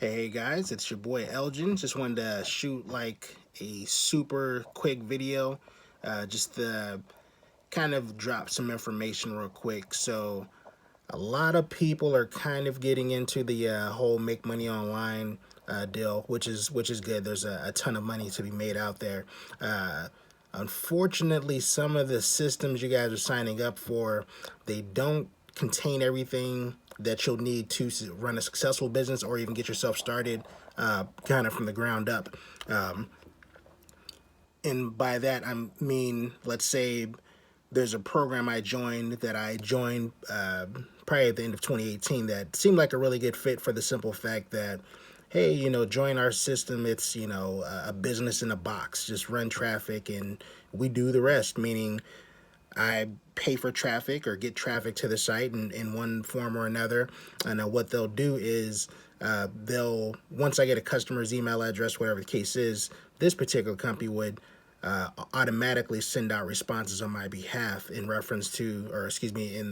Hey guys, it's your boy Elgin. Just wanted to shoot like a super quick video, just to kind of drop some information real quick. So a lot of people are kind of getting into the whole make money online deal, which is good. There's a ton of money to be made out there. Uh, Unfortunately, some of the systems you guys are signing up for, they don't contain everything that you'll need to run a successful business or even get yourself started kind of from the ground up. Um, and by that, I mean, let's say there's a program I joined probably at the end of 2018 that seemed like a really good fit for the simple fact that, hey, join our system. It's, a business in a box. Just run traffic and we do the rest, meaning I pay for traffic or get traffic to the site in one form or another. And what they'll do is once I get a customer's email address, whatever the case is, this particular company would automatically send out responses on my behalf in reference to, or excuse me,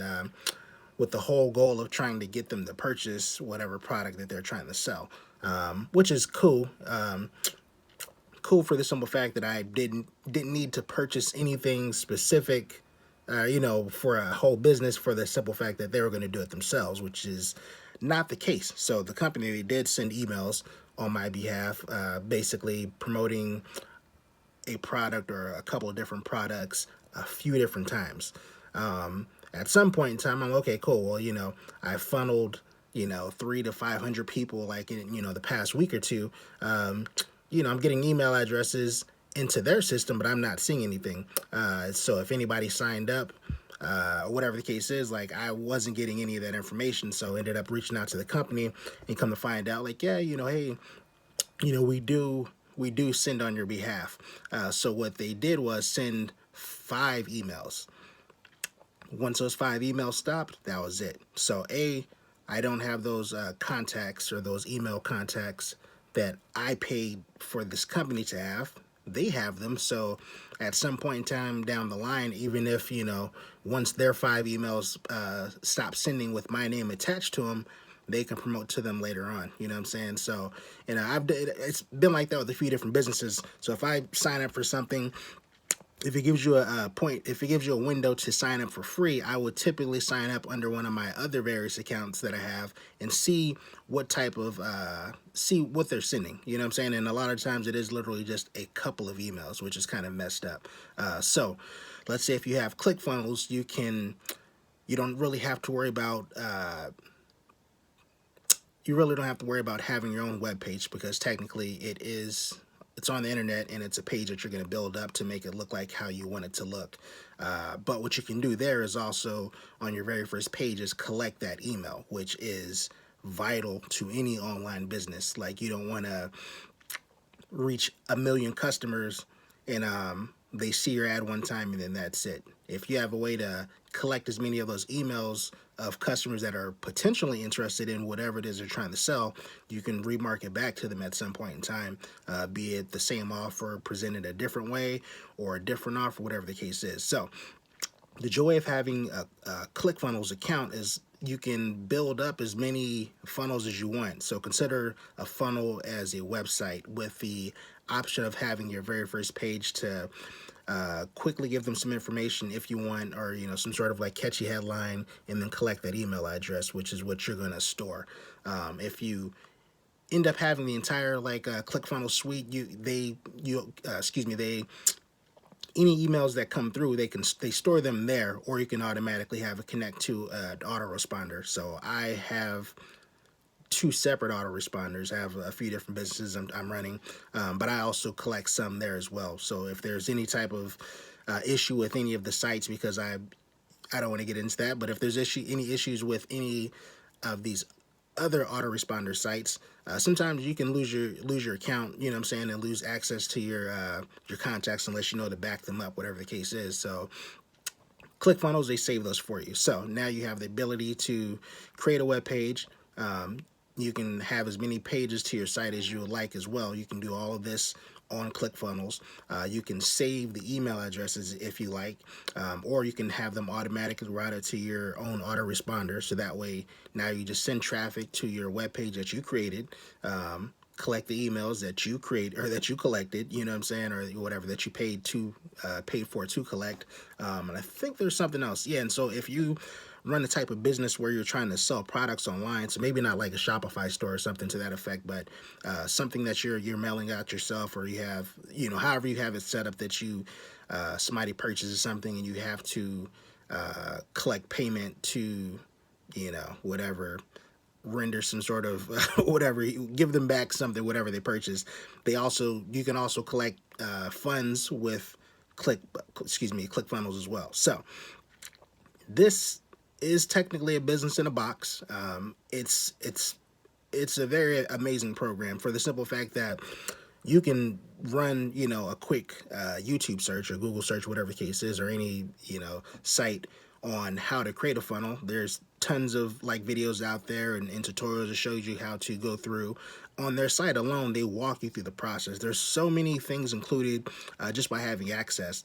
with the whole goal of trying to get them to purchase whatever product that they're trying to sell, which is cool. Cool for the simple fact that I didn't need to purchase anything specific, for a whole business, for the simple fact that they were going to do it themselves, which is not the case. So the company, they did send emails on my behalf, basically promoting a product or a couple of different products a few different times. At some point in time, I'm okay, cool. Well, I funneled, 300 to 500 people like in, the past week or two. I'm getting email addresses into their system, but I'm not seeing anything. So if anybody signed up, whatever the case is, like I wasn't getting any of that information. So I ended up reaching out to the company and come to find out, like, yeah, hey, we do send on your behalf. So what they did was send 5 emails. Once those 5 emails stopped, that was it. So I don't have those contacts or those email contacts that I paid for this company to have. They have them. So at some point in time down the line, even if, once their 5 emails stop sending with my name attached to them, they can promote to them later on. You know what I'm saying? So, it's been like that with a few different businesses. So if I sign up for something, if it gives you if it gives you a window to sign up for free, I would typically sign up under one of my other various accounts that I have and see what type of, see what they're sending. You know what I'm saying? And a lot of times it is literally just a couple of emails, which is kind of messed up. So let's say if you have ClickFunnels, you don't really have to worry about, you really don't have to worry about having your own web page, because technically it's on the internet and it's a page that you're going to build up to make it look like how you want it to look. But what you can do there is also on your very first page is collect that email, which is vital to any online business. Like, you don't want to reach 1 million customers and they see your ad one time and then that's it. If you have a way to collect as many of those emails of customers that are potentially interested in whatever it is they're trying to sell, you can remarket back to them at some point in time, be it the same offer presented a different way or a different offer, whatever the case is. So the joy of having a ClickFunnels account is you can build up as many funnels as you want. So consider a funnel as a website with the option of having your very first page to quickly give them some information if you want, or some sort of like catchy headline, and then collect that email address, which is what you're going to store. If you end up having the entire like ClickFunnels suite, they any emails that come through, they store them there, or you can automatically have it connect to an autoresponder. So I have 2 separate autoresponders. I have a few different businesses I'm running, but I also collect some there as well. So if there's any type of issue with any of the sites, because I don't want to get into that, but if there's any issues with any of these other autoresponder sites, sometimes you can lose your account, you know what I'm saying, and lose access to your contacts unless you know to back them up, whatever the case is. So ClickFunnels, they save those for you. So now you have the ability to create a web page. You can have as many pages to your site as you would like as well. You can do all of this on ClickFunnels. You can save the email addresses if you like, or you can have them automatically routed to your own autoresponder. So that way, now you just send traffic to your web page that you created. Collect the emails that you create or that you collected, you know what I'm saying, or whatever that you paid for to collect. And I think there's something else. Yeah, and so if you run the type of business where you're trying to sell products online, so maybe not like a Shopify store or something to that effect, but something that you're mailing out yourself, or you have, however you have it set up that you somebody purchases something and you have to collect payment to, whatever, render some sort of whatever, give them back something, whatever they purchase. You can also collect funds with ClickFunnels as well. So this is technically a business in a box. It's a very amazing program for the simple fact that you can run, a quick YouTube search or Google search, whatever the case is, or any, site on how to create a funnel. There's tons of like videos out there and tutorials that shows you how to go through. On their site alone, they walk you through the process. There's so many things included just by having access.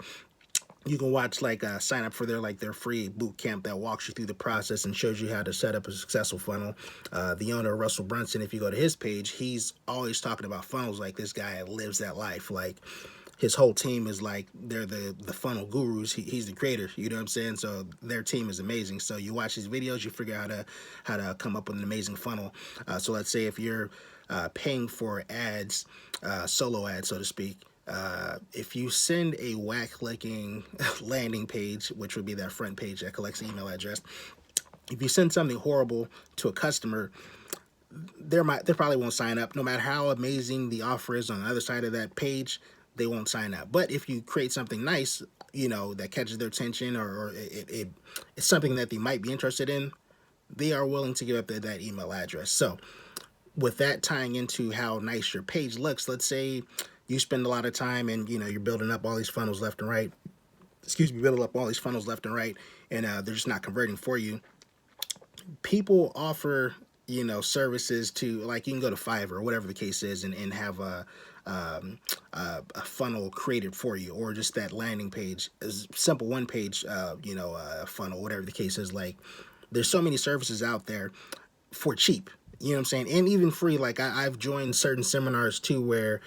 You can watch sign up for their free boot camp that walks you through the process and shows you how to set up a successful funnel. The owner, Russell Brunson, if you go to his page, he's always talking about funnels. Like, this guy lives that life. Like, his whole team is like, they're the funnel gurus. He's the creator, you know what I'm saying? So their team is amazing. So you watch these videos, you figure out how to come up with an amazing funnel. So let's say if you're paying for ads, solo ads, so to speak, if you send a whack-clicking landing page, which would be that front page that collects the email address, if you send something horrible to a customer, they probably won't sign up. No matter how amazing the offer is on the other side of that page, they won't sign up. But if you create something nice, that catches their attention, or it's something that they might be interested in, they are willing to give up that email address. So with that tying into how nice your page looks, let's say you spend a lot of time and you're building up all these funnels left and right. Building up all these funnels left and right, and they're just not converting for you. People offer services to, like, you can go to Fiverr or whatever the case is and have a funnel created for you, or just that landing page, a simple one page funnel, whatever the case is. Like, there's so many services out there for cheap. You know what I'm saying? And even free. Like, I've joined certain seminars too where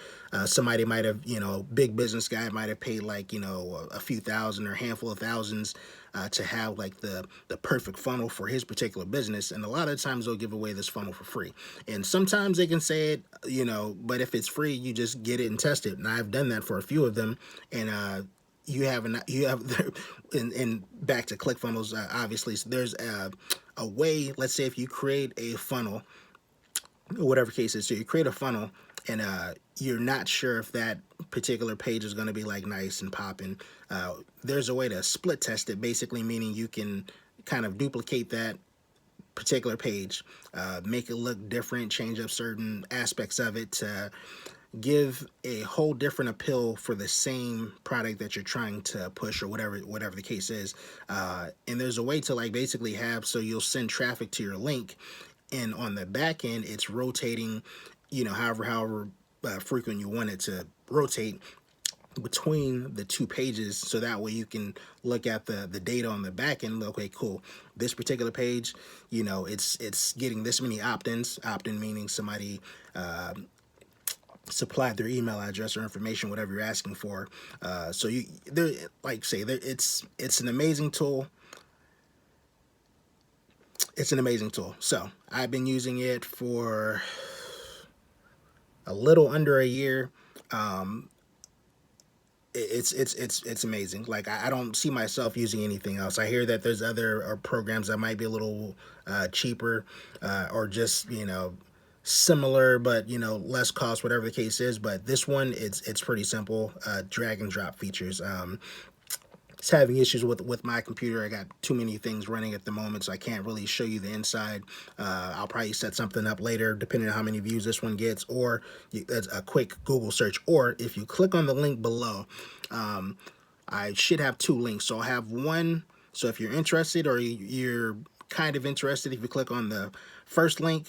somebody might have, big business guy might have paid like, a few thousand or a handful of thousands to have like the perfect funnel for his particular business. And a lot of times they'll give away this funnel for free. And sometimes they can say it, but if it's free, you just get it and test it. And I've done that for a few of them. And you have and back to ClickFunnels, obviously, so there's a way. Let's say if you create a funnel, or whatever case is, so you create a funnel and you're not sure if that particular page is going to be like nice and popping, there's a way to split test it, basically meaning you can kind of duplicate that particular page, make it look different, change up certain aspects of it to give a whole different appeal for the same product that you're trying to push, or whatever the case is. And there's a way to like basically have, so you'll send traffic to your link, and on the back end it's rotating, however frequent you want it to rotate between the two pages, so that way you can look at the data on the back end. Okay, cool, this particular page, it's getting this many opt-ins, opt-in meaning somebody supplied their email address or information, whatever you're asking for. So it's an amazing tool. It's an amazing tool. So I've been using it for a little under a year. It's amazing. Like, I don't see myself using anything else. I hear that there's other programs that might be a little cheaper, or just similar, but less cost, whatever the case is. But this one, it's pretty simple. Drag and drop features. It's having issues with my computer. I got too many things running at the moment, so I can't really show you the inside. I'll probably set something up later, depending on how many views this one gets, or that's a quick Google search. Or if you click on the link below, I should have two links. So I'll have one. So if you're interested, or you're kind of interested, if you click on the first link,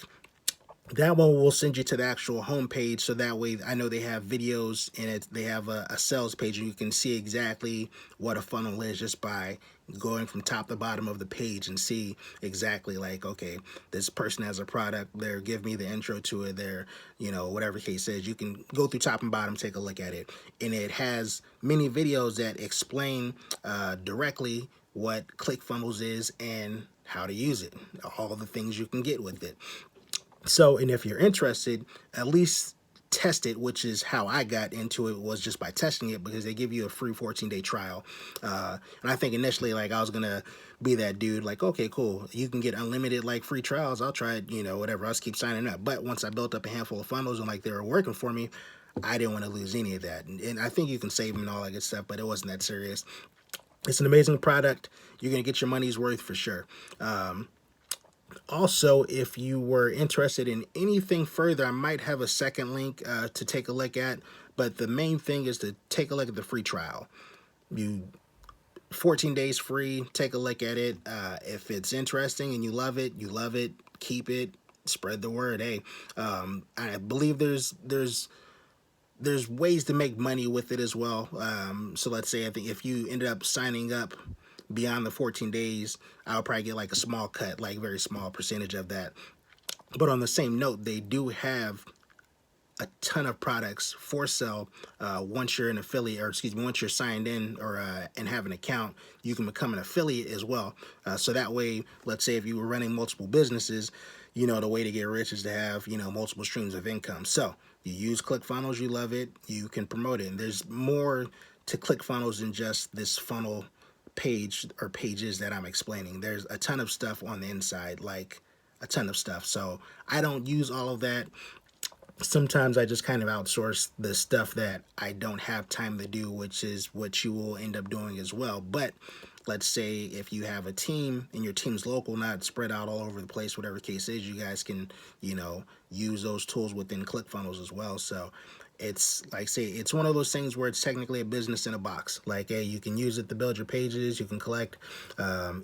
That one will send you to the actual homepage, so that way I know they have videos in it. They have a sales page, and you can see exactly what a funnel is just by going from top to bottom of the page and see exactly like, okay, this person has a product. They're give me the intro to it. They're, whatever case is, you can go through top and bottom, take a look at it, and it has many videos that explain directly what ClickFunnels is and how to use it, all the things you can get with it. So, and if you're interested, at least test it, which is how I got into it, was just by testing it, because they give you a free 14-day trial. And I think initially, like, I was going to be that dude, like, okay, cool, you can get unlimited, like, free trials. I'll try it, whatever. I'll just keep signing up. But once I built up a handful of funnels and, like, they were working for me, I didn't want to lose any of that. And I think you can save them and all that good stuff, but it wasn't that serious. It's an amazing product. You're going to get your money's worth for sure. Also, if you were interested in anything further, I might have a second link to take a look at. But the main thing is to take a look at the free trial. You 14 days free. Take a look at it. If it's interesting and you love it, keep it. Spread the word. Hey, I believe there's ways to make money with it as well. So let's say, I think if you ended up signing up beyond the 14 days, I'll probably get like a small cut, like very small percentage of that. But on the same note, they do have a ton of products for sale. Once you're an affiliate, or excuse me, once you're signed in or and have an account, you can become an affiliate as well. So that way, let's say if you were running multiple businesses, the way to get rich is to have, multiple streams of income. So you use ClickFunnels, you love it, you can promote it. And there's more to ClickFunnels than just this funnel page or pages that I'm explaining. There's a ton of stuff on the inside, like a ton of stuff. So I don't use all of that. Sometimes I just kind of outsource the stuff that I don't have time to do, which is what you will end up doing as well. But let's say if you have a team and your team's local, not spread out all over the place, whatever case is, you guys can, use those tools within ClickFunnels as well. So it's like, say, it's one of those things where it's technically a business in a box. Like, hey, you can use it to build your pages, you can collect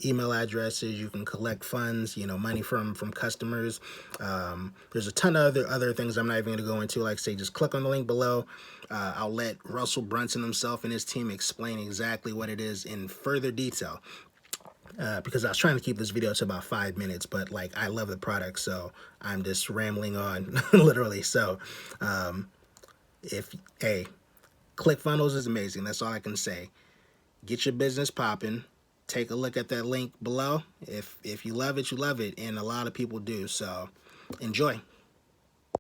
email addresses, you can collect funds, money from customers. There's a ton of other things I'm not even going to go into. Like, say, just click on the link below. I'll let Russell Brunson himself and his team explain exactly what it is in further detail. Because I was trying to keep this video to about 5 minutes, but like, I love the product, so I'm just rambling on literally. So hey, ClickFunnels is amazing. That's all I can say. Get your business popping. Take a look at that link below. If you love it, you love it, and a lot of people do. So enjoy.